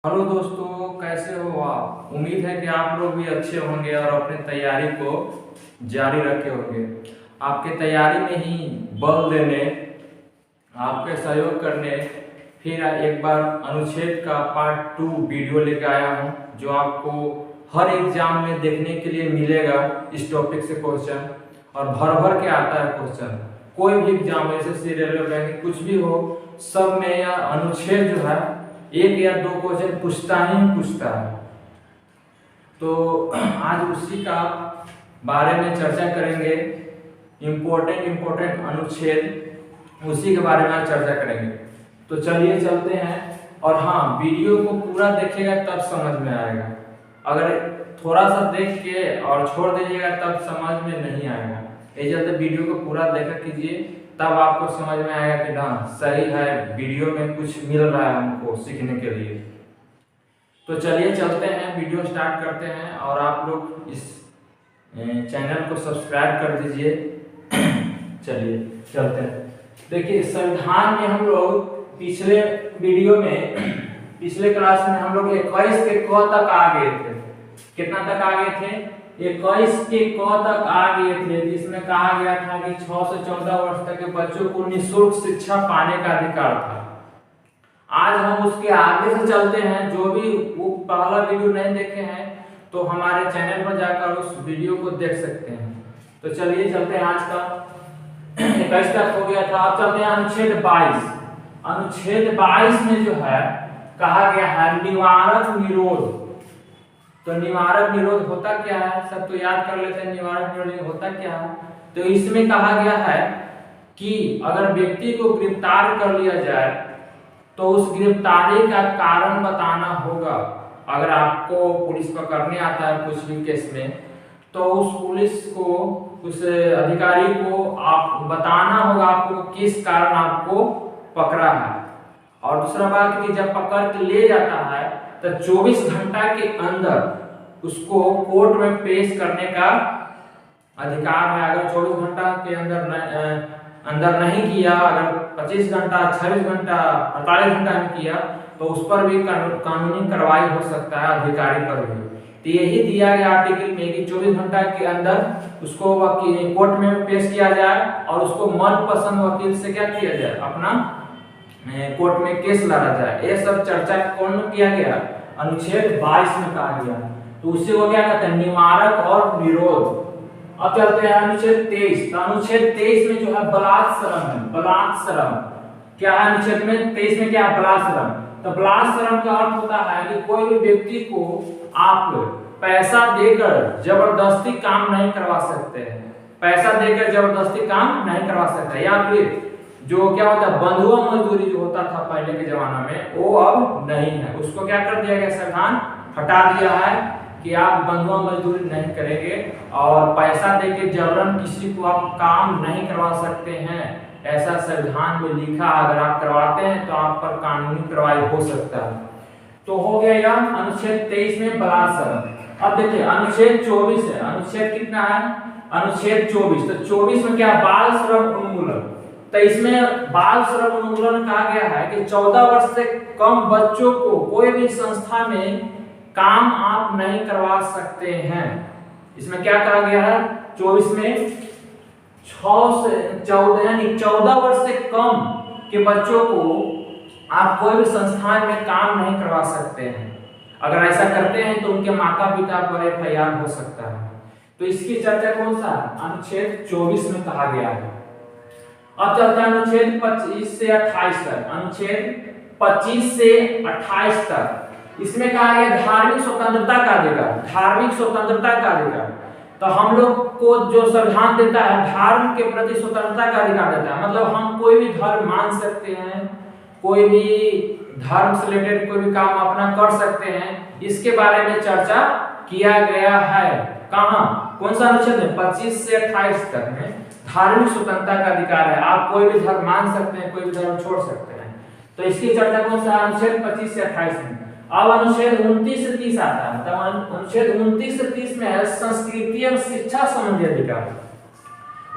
Hello दोस्तों, कैसे हो आप। उम्मीद है कि आप लोग भी अच्छे होंगे और अपनी तैयारी को जारी रखे होंगे। आपके तैयारी में ही बल देने, आपके सहयोग करने फिर एक बार अनुच्छेद का पार्ट 2 वीडियो लेकर आया हूं, जो आपको हर एग्जाम में देखने के लिए मिलेगा। इस टॉपिक से क्वेश्चन और भर भर के आता है क्वेश्चन। कोई भी एग्जाम एसएससी, रेलवे, बैंक कुछ भी हो, सब में यह अनुच्छेद जो है एक या दो क्वेश्चन पूछता ही पूछता है। तो आज उसी का बारे में चर्चा करेंगे। इम्पोर्टेंट अनुच्छेद, उसी के बारे में आज चर्चा करेंगे। तो चलिए चलते हैं। और हाँ, वीडियो को पूरा देखिएगा तब समझ में आएगा। अगर थोड़ा सा देख के और छोड़ दीजिएगा तब समझ में नहीं आएगा। ये चलते वीडियो को पूरा देखा कीजिए, तब आपको समझ में आएगा कि ना सही है, वीडियो में कुछ मिल रहा है हमको सीखने के लिए। तो चलिए चलते हैं, वीडियो स्टार्ट करते हैं। और आप लोग इस चैनल को सब्सक्राइब कर दीजिए। चलिए चलते हैं। देखिए, संविधान में हम लोग पिछले वीडियो में, पिछले क्लास में हम लोग 21 के क तक आ गए थे। कितना तक आ गए थे? 21 के क तक आ गए थे, जिसमें कहा गया था कि 6 से 14 वर्ष तक के बच्चों को निःशुल्क शिक्षा पाने का अधिकार था। आज हम उसके आगे से चलते हैं। जो भी वो पहला वीडियो नहीं देखे हैं तो हमारे चैनल पर जाकर उस वीडियो को देख सकते हैं। तो चलिए चलते हैं। आज का 21 तक हो गया था। अब चलते हैं अनुच्छेद 22। अनुच्छेद 22 में जो है कहा गया है निवारक निरोध। तो निवारक निरोध होता क्या है, सब तो याद कर लेते हैं। निवारक निरोध होता क्या है? तो इसमें कहा गया है कि अगर व्यक्ति को गिरफ्तार कर लिया जाए तो उस गिरफ्तारी का कारण बताना होगा। अगर आपको पुलिस पकड़ने आता है कुछ भी केस में, तो उस पुलिस को, उस अधिकारी को आप बताना होगा आपको किस कारण आपको पकड़ा है। और दूसरा बात कि जब पकड़ के ले जाता है तो 24 घंटा के अंदर उसको कोर्ट में पेश करने का अधिकार है। अगर 24 घंटा के अंदर नहीं किया, अगर 25 घंटा, 26 घंटा, 48 घंटा में किया, तो उस पर भी कानूनी कार्रवाई हो सकता है, अधिकारी पर भी। तो यही दिया गया आर्टिकल में कि 24 घंटा के अंदर उसको कोर्ट में पेश किया जाए और उसको मनपसंद वकील से क्या किया जाए, अपना कोर्ट में केस लड़ा जाए। ये सब चर्चा कौन किया गया? अनुच्छेद 22 में कहा गया। तो उससे वो क्या कहते हैं? निवारक और निरोध। अब चलते हैं अनुच्छेद 23। तो अनुच्छेद 23 में जो है बलात्श्रम है। बलात्श्रम क्या है? अनुच्छेद में 23 में क्या है? बलात्श्रम। तो बलात्श्रम का अर्थ होता है कि कोई भी व्यक्ति को आप पैसा देकर जबरदस्ती काम नहीं करवा सकते हैं। पैसा देकर जबरदस्ती काम नहीं करवा सकते। या फिर जो क्या होता है, बंधुआ मजदूरी जो होता था पहले के जमाना में, वो अब नहीं है। उसको क्या कर दिया गया? संविधान हटा दिया है कि आप बंधुआ मजदूरी नहीं करेंगे और पैसा देके जबरन किसी को आप काम नहीं करवा सकते हैं। ऐसा संविधान में लिखा, अगर आप करवाते हैं तो आप पर कानूनी कार्रवाई हो सकता है। तो हो गया यह अनुच्छेद 23 में बलात्संग। अब देखिए अनुच्छेद 24 है। अनुच्छेद कितना है? अनुच्छेद 24। तो 24 में क्या? बाल श्रम उन्मूलन। तो इसमें बाल श्रम उन्मूलन कहा गया है कि 14 वर्ष से कम बच्चों को कोई भी संस्था में काम आप नहीं करवा सकते हैं। इसमें क्या कहा गया है? 24 में 6 से 14 यानी 14 वर्ष से कम के बच्चों को आप कोई भी संस्थान में काम नहीं करवा सकते हैं। अगर ऐसा करते हैं तो उनके माता पिता पर एफआईआर हो सकता है। तो इसकी चर्चा कौन सा? अनुच्छेद 24 में कहा गया है। अब चलते हैं अनुच्छेद 25 से 28 तक। अनुच्छेद 25 से 28 तक इसमें कहा गया धार्मिक स्वतंत्रता का अधिकार। धार्मिक स्वतंत्रता का अधिकार। तो हम लोग को जो संविधान देता है, धर्म के प्रति स्वतंत्रता का अधिकार देता है। मतलब हम कोई भी धर्म मान सकते हैं, कोई भी धर्म से रिलेटेड कोई भी काम अपना कर सकते हैं। इसके बारे में चर्चा किया गया है। कहां? कौन सा अनुच्छेद है? 25 से 28 तक में धार्मिक स्वतंत्रता का अधिकार है। आप कोई भी धर्म मान सकते हैं, कोई भी धर्म छोड़ सकते हैं। तो इसकी चर्चा कौन सा? अनुच्छेद 25 से 28 में। अब अनुच्छेद 29 से 30 आता है। तो अनुच्छेद 29 से 30 में है संस्कृति और शिक्षा संबंधी अधिकार।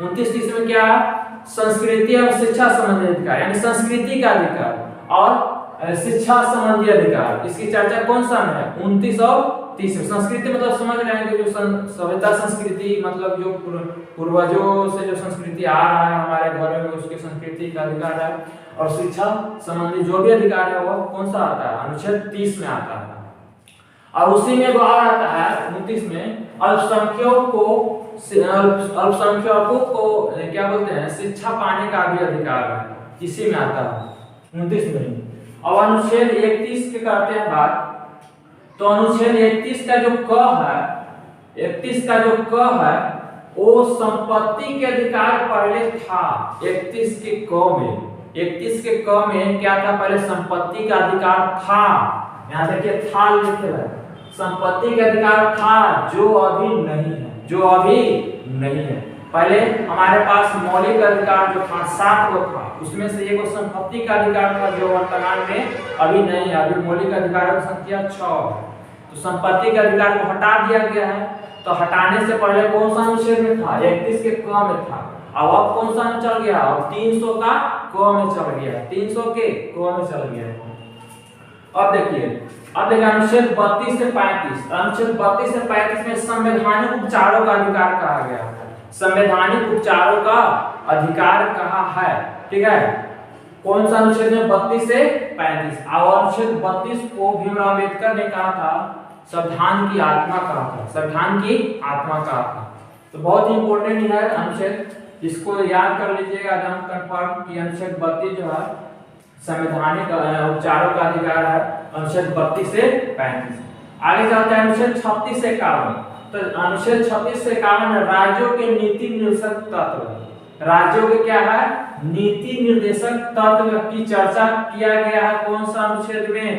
29-30 में क्या? संस्कृति और शिक्षा संबंधी अधिकार, यानी संस्कृति का अधिकार और शिक्षा संबंधी अधिकार, इसकी चर्चा कौन सा में है? 29 और 30 में। संस्कृति मतलब समझ रहे हैं कि जो सभ्यता संस्कृति मतलब जो पूर्वजों से जो संस्कृति आ रहा है हमारे घरों में, उसके संस्कृति का अधिकार है। और शिक्षा संबंधी जो भी अधिकार है वो कौन सा आता है? अनुच्छेद 30 में आता है। और उसी में बाहर आता है 29 में अल्पसंख्यकों को क्या बोलते हैं? शिक्षा पाने का भी अधिकार है, इसी में आता है 29 में। अब अनुच्छेद 31 के करते हैं बात। तो अनुच्छेद 31 का जो क है, 31 का जो क है वो संपत्ति के अधिकार पहले था। 31 के क में क्या था? पहले संपत्ति का अधिकार था। यहाँ देखिए था लिखे है, संपत्ति का अधिकार था जो अभी नहीं है। पहले हमारे पास मौलिक अधिकार जो था 7 गो था, उसमें से एक संपत्ति का अधिकार था जो वर्तमान में अभी नहीं है। अभी मौलिक अधिकारों की संख्या 6 है। तो संपत्ति के अधिकार को हटा दिया गया है। तो हटाने से पहले कौन सा अनुच्छेद में था? 31 के क में था। अब कौन सा में चल गया? अब 300 का क में चल गया, 300 के क में चल गया। अब देखिए अनुच्छेद 32 से 35। अनुच्छेद 32 से 35 में संवैधानिक उपचारों का अधिकार कहा गया है। संवैधानिक उपचारों का अधिकार कहा है, ठीक है। कौन सा अनुच्छेद में? 32 से 35। और अनुच्छेद 32 को भीमराव अम्बेडकर ने कहा था संविधान की आत्मा कहा था, संविधान की आत्मा कहा था। तो बहुत ही इंपॉर्टेंट है अनुच्छेद, इसको याद कर लीजिएगा एकदम कंफर्म कि अनुच्छेद 32 जो है संवैधानिक उपचारों का अधिकार है, अनुच्छेद 32 से 35। आगे चलते हैं अनुच्छेद 36 से 51। तो अनुच्छेद 36 से 51 राज्यों के नीति निर्देशक तत्व, राज्यों के क्या है? नीति निर्देशक तत्व की चर्चा किया गया है। कौन सा अनुच्छेद में?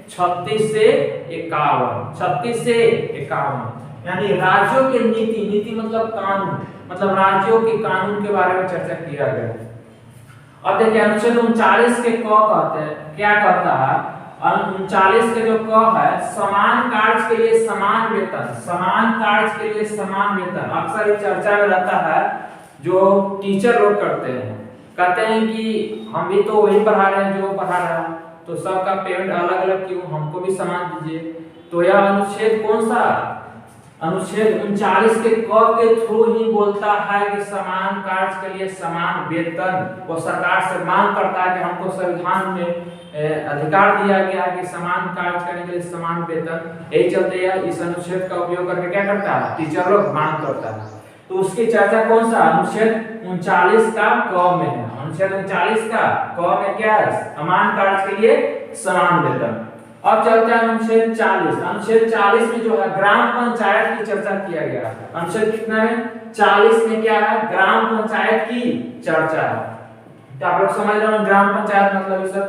36 से 51। 36 से 51 यानी राज्यों के नीति मतलब कानून, मतलब राज्यों के कानून के बारे में चर्चा किया गया है। अब देखिए अनुच्छेद 39 के क कहते हैं, क्या कहता है? 39 के जो क है, समान कार्य के लिए समान वेतन, समान कार्य के लिए समान वेतन। अक्सर ये चर्चा में रहता है, जो टीचर लोग करते हैं, कहते हैं कि हम भी तो वही पढ़ा रहे हैं जो पढ़ा रहा है, तो सबका पेमेंट अलग अलग क्यों, हमको भी समान दीजिए। तो यह अनुच्छेद कौन सा? अनुच्छेद 39 के क के थ्रू ही बोलता है कि समान कार्य के लिए समान वेतन। वो सरकार से मांग करता है कि हमको संविधान में अधिकार दिया गया है कि समान कार्य करने के लिए समान वेतन। यही चलते है इस अनुच्छेद का उपयोग करके क्या करता है? टीचर लोग मांग करता है। तो उसकी चर्चा कौन सा? अनुच्छेद 39 का क में है। अनुच्छेद 39 का क में क्या है? समान कार्य के लिए समान वेतन। अब चलते हैं अनुच्छेद 40। अनुच्छेद 40 में जो है ग्राम पंचायत की चर्चा किया गया है। अनुच्छेद कितना है? 40 में क्या है? ग्राम पंचायत की चर्चा है। तो आप लोग समझ रहे हो ग्राम पंचायत मतलब ये सब।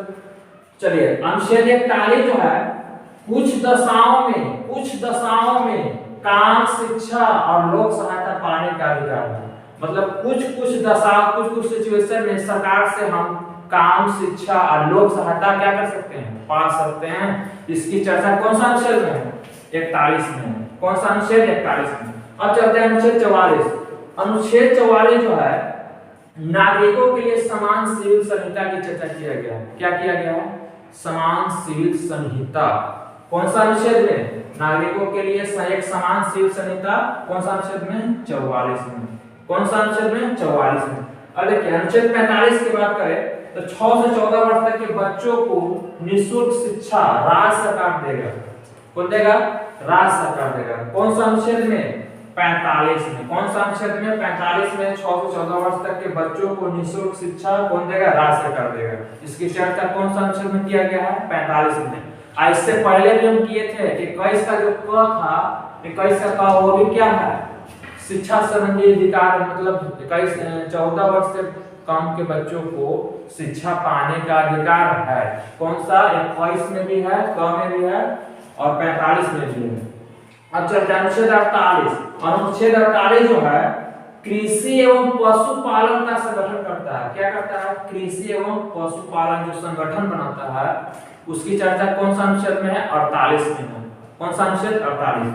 चलिए अनुच्छेद 41 जो है, कुछ दशाओं में काम, शिक्षा और लोक सहायता पाने का अधिकार है। मतलब कुछ दशा, कुछ सिचुएशन में सरकार से हम काम, शिक्षा और लोक सहायता क्या कर सकते हैं? पा सकते हैं। इसकी चर्चा कौन सा अनुच्छेद में है? 41 में है। कौन सा अनुच्छेद? 41 में। अब चलते हैं अनुच्छेद 44। अनुच्छेद 44 जो है, नागरिकों के लिए समान सिविल संहिता की चर्चा किया गया है। क्या किया गया है? समान सिविल संहिता। कौन सा अनुच्छेद में? नागरिकों के लिए एक समान सिविल संहिता। कौन सा अनुच्छेद में? 44 में। कौन सा अनुच्छेद में? 44 में। अब देखिए अनुच्छेद 45 की बात करें तो 6 से 14 वर्ष तक के बच्चों को निःशुल्क शिक्षा राज्य सरकार देगा। कौन देगा? राज्य सरकार देगा। कौन सा अनुच्छेद में? 45 में। कौन सा अनुच्छेद में? 45 में 6 से 14 वर्ष तक के बच्चों को निःशुल्क शिक्षा कौन देगा? राज्य सरकार देगा। इसकी चर्चा कौन सा अनुच्छेद में किया गया है? 45 में। इससे पहले भी हम किए थे कि 21 का जो क था, 21 का क वो भी क्या है? शिक्षा संबंधी अधिकार, मतलब 14 वर्ष से कम के बच्चों को शिक्षा पाने का अधिकार है। कौन सा? 21 में भी है, क में भी है और 45 में भी है। अब चलते हैं अनुच्छेद 48। अनुच्छेद 48 जो है कृषि एवं पशुपालन का संगठन करता है। क्या करता है? कृषि एवं पशुपालन जो संगठन बनाता है, उसकी चर्चा कौन सा अनुच्छेद में है? 48 में है। कौन सा अनुच्छेद? 48।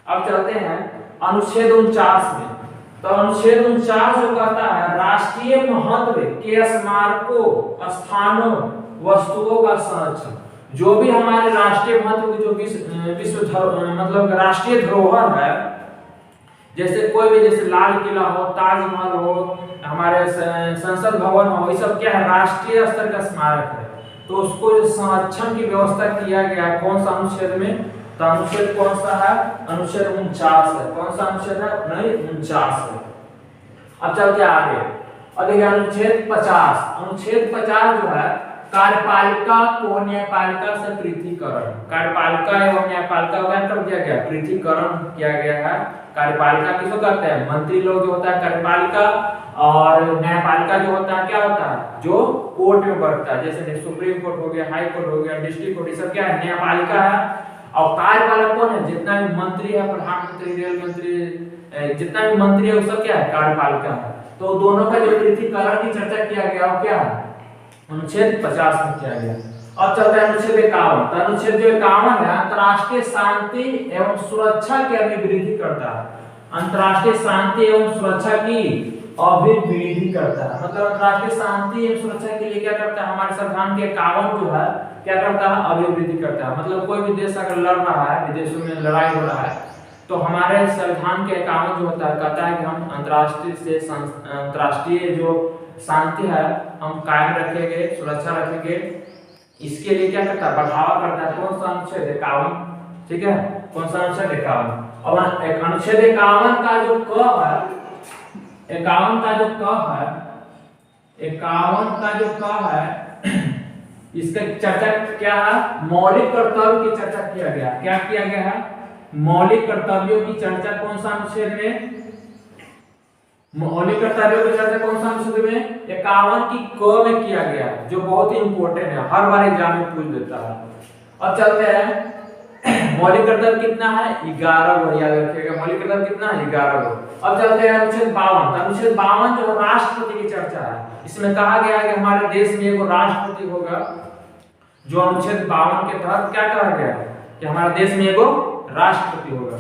अब चलते हैं अनुच्छेद 49 में। तो अनुच्छेद 49 जो कहता है राष्ट्रीय महत्व के स्मारकों, स्थानों वस्तुओं का संरक्षण। जो भी हमारे राष्ट्रीय महत्व की जो मतलब राष्ट्रीय धरोहर है, जैसे कोई भी, जैसे लाल किला हो, ताजमहल हो, हमारे संसद भवन हो, ये सब क्या है, राष्ट्रीय स्तर का स्मारक है। तो उसको जो संरक्षण की व्यवस्था किया गया है, कौन सा अनुच्छेद में, तो अनुच्छेद कौन सा है, अनुच्छेद 49 है। कौन सा अनुच्छेद है, नहीं 49 है। अब चलते आगे, अब देखिए अनुच्छेद 50। अनुच्छेद 50 जो है, कार्यपालिका को न्यायपालिका से पृथकीकरण। कार्यपालिका एवं न्यायपालिका का क्या कर दिया गया, पृथकीकरण किया गया है। कार्यपालिका किसको कहते हैं, मंत्री लोग जो होता है कार्यपालिका, और न्यायपालिका जो होता है क्या होता है, जो कोर्ट में बैठता है, जैसे सुप्रीम कोर्ट हो गया, हाई कोर्ट हो गया, डिस्ट्रिक्ट कोर्ट, ये सब क्या है, न्यायपालिका है। और कार्यपालक कौन है, जितना भी मंत्री है, प्रधानमंत्री, रेल मंत्री, जितना भी मंत्री है वो सब क्या है, कार्यपालिका है। तो दोनों का जो पृथकीकरण की चर्चा किया गया वो क्या है, अनुच्छेद 50 में किया गया। अब चलता है अनुच्छेद 51। तो अनुच्छेद जो 51 है, अंतर्राष्ट्रीय शांति एवं सुरक्षा की अभिवृद्धि करता है। अंतर्राष्ट्रीय शांति एवं सुरक्षा की अभिवृद्धि करता है, मतलब अंतर्राष्ट्रीय शांति एवं सुरक्षा के लिए क्या करता है, हमारे संविधान के 51 जो है क्या करता है, अभिवृद्धि करता है। मतलब कोई भी देश अगर लड़ रहा है, विदेशों में लड़ाई हो रहा है, तो हमारे संविधान के 51 जो होता है कहता है कि हम अंतर्राष्ट्रीय जो शांति है हम कायम रखेंगे, सुरक्षा रखेंगे। इसके लिए क्या करता है, बढ़ावा करता है। कौन सा अनुच्छेद 51, ठीक है, कौन सा अनुच्छेद 51। और अनुच्छेद 51 का जो क है, 51 का जो क है, 51 का जो क है, इसका चर्चा क्या है, मौलिक कर्तव्य की चर्चा किया गया। क्या किया गया है, मौलिक कर्तव्यों की चर्चा कौन सा अनुच्छेद में, मौलिक कर्तव्यों की चर्चा कौन सा अनुच्छेद में, 51 की क में किया गया, जो बहुत ही इंपॉर्टेंट है, हर बार एग्जाम में पूछ देता है। अब चलते हैं, मौलिक कर्तव्य कितना है, 11 गो, याद रखिएगा, मौलिक कर्तव्य कितना है, 11 गो। अब चलते हैं अनुच्छेद 52। अनुच्छेद 52 जो राष्ट्रपति की चर्चा है, इसमें कहा गया है कि हमारे देश में एक राष्ट्रपति होगा। जो अनुच्छेद 52 के तहत क्या कहा गया है कि हमारे देश में एगो राष्ट्रपति होगा।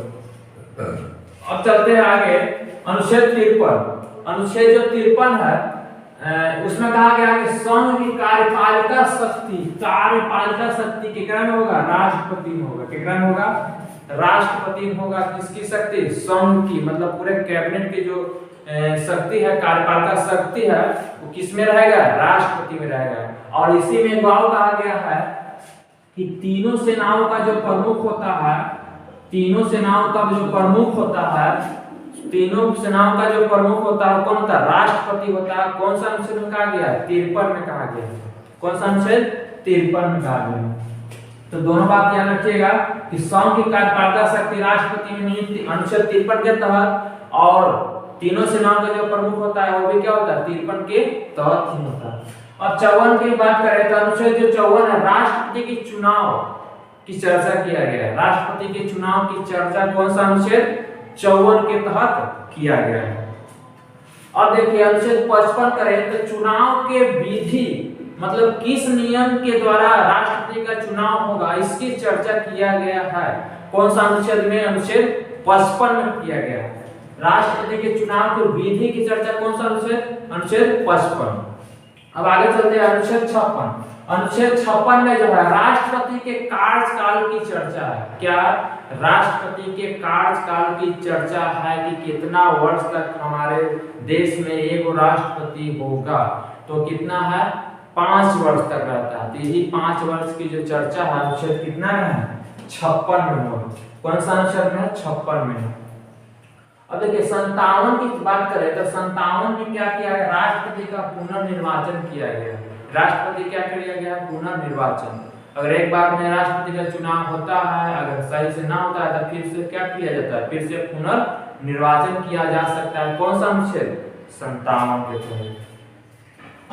अब चलते हैं आगे, अनुच्छेद 53। अनुच्छेद जो 53 है, उसमें कहा गया है कि संघ की कार्यपालिका शक्ति केकरा में होगा, राष्ट्रपति में होगा। केकरा में होगा, राष्ट्रपति में होगा। किसकी शक्ति, संघ की, मतलब पूरे कैबिनेट की जो शक्ति है, कार्यपालिका शक्ति है, वो किस में रहेगा, राष्ट्रपति में रहेगा। और इसी में गाँव कहा गया है कि तीनों सेनाओं का जो प्रमुख होता है, तीनों सेनाओं का जो प्रमुख होता है, तीनों सेनाओं का जो प्रमुख होता है कौन होता है, राष्ट्रपति होता है। कौन सा अनुच्छेद में कहा गया, 53 में कहा गया। कौन सा अनुच्छेद, 53 में कहा गया। तो दोनों बात ध्यान रखिएगा कि संघ की कार्यपालिका शक्ति राष्ट्रपति में नियुक्ति अनुच्छेद 53 के तहत, और तीनों सेनाओं का जो प्रमुख होता है वो भी क्या होता है, 53 के तहत ही होता है। अब 54 की बात करें तो अनुच्छेद जो 54 है, राष्ट्रपति के चुनाव की चर्चा किया गया है। राष्ट्रपति के चुनाव की चर्चा कौन सा अनुच्छेद, 54 के तहत किया गया है। अब देखिए अनुच्छेद 55 करें तो चुनाव के विधि, मतलब किस नियम के द्वारा राष्ट्रपति का चुनाव होगा, इसकी चर्चा किया गया है। कौन सा अनुच्छेद में, अनुच्छेद 55 में किया गया है। राष्ट्रपति के चुनाव की विधि की चर्चा कौन सा अनुच्छेद, अनुच्छेद 55। अब आगे चलते हैं अनुच्छेद 56। अनुच्छेद 56 में जो है राष्ट्रपति के कार्यकाल की चर्चा है। क्या, राष्ट्रपति के कार्यकाल की चर्चा है कि कितना वर्ष तक हमारे देश में एक राष्ट्रपति होगा। तो कितना है, 5 वर्ष तक रहता है। तो यही 5 वर्ष की जो चर्चा है अनुच्छेद कितना में है, 56 में होगा। कौन सा अनुच्छेद में है, 56 में। अब देखिए 57 की बात करें तो 57 में क्या किया है, राष्ट्रपति का पुनर्निर्वाचन किया गया। राष्ट्रपति क्या किया गया, पुनर्निर्वाचन। अगर एक बार में राष्ट्रपति का चुनाव होता है, अगर सही से ना होता है तो फिर से क्या किया जाता है, फिर से पुनर्निर्वाचन किया जा सकता है। कौन सा अनुच्छेद, 57 के तहत।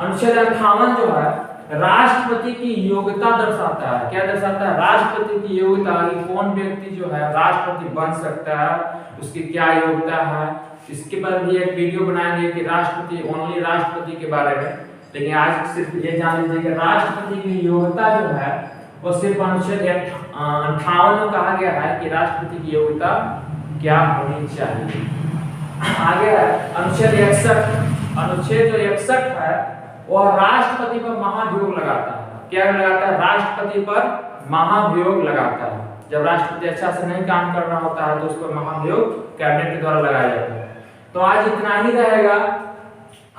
अनुच्छेद 58 जो है राष्ट्रपति की योग्यता दर्शाता है। क्या दर्शाता है, राष्ट्रपति की योग्यता, कौन व्यक्ति जो है राष्ट्रपति बन सकता है, उसकी क्या योग्यता है। इसके पर भी एक वीडियो बनाएंगे कि राष्ट्रपति, ओनली राष्ट्रपति के बारे में। लेकिन आज सिर्फ ये जान लीजिए कि राष्ट्रपति की योग्यता जो है वो सिर्फ अनुच्छेद 58 में कहा गया है कि राष्ट्रपति की योग्यता क्या होनी चाहिए। आगे है अनुच्छेद 61। अनुच्छेद जो 61 है वह राष्ट्रपति पर महाभियोग लगाता है। क्या लगाता है? राष्ट्रपति पर महाभियोग लगाता है। जब राष्ट्रपति अच्छा से नहीं काम कर रहा होता है तो उस पर महाभियोग कैबिनेट के द्वारा लगाया जाता है। तो आज इतना ही रहेगा,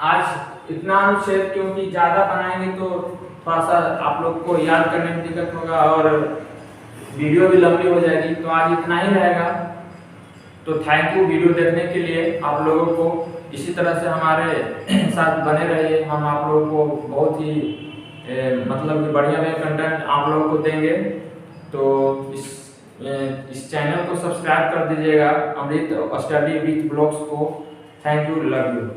आज इतना अनुच्छेद, क्योंकि ज्यादा बनाएंगे तो थोड़ा सा आप लोग को याद करने में दिक्कत होगा और वीडियो भी लंबी हो जाएगी। तो आज इतना ही रहेगा। तो थैंक यू वीडियो देखने के लिए। आप लोगों को इसी तरह से हमारे साथ बने रहिए। हम आप लोगों को बहुत ही मतलब कि बढ़िया कंटेंट आप लोगों को देंगे। तो इस चैनल को सब्सक्राइब कर दीजिएगा, अमृत स्टडी विथ ब्लॉग्स को। Thank you, love you.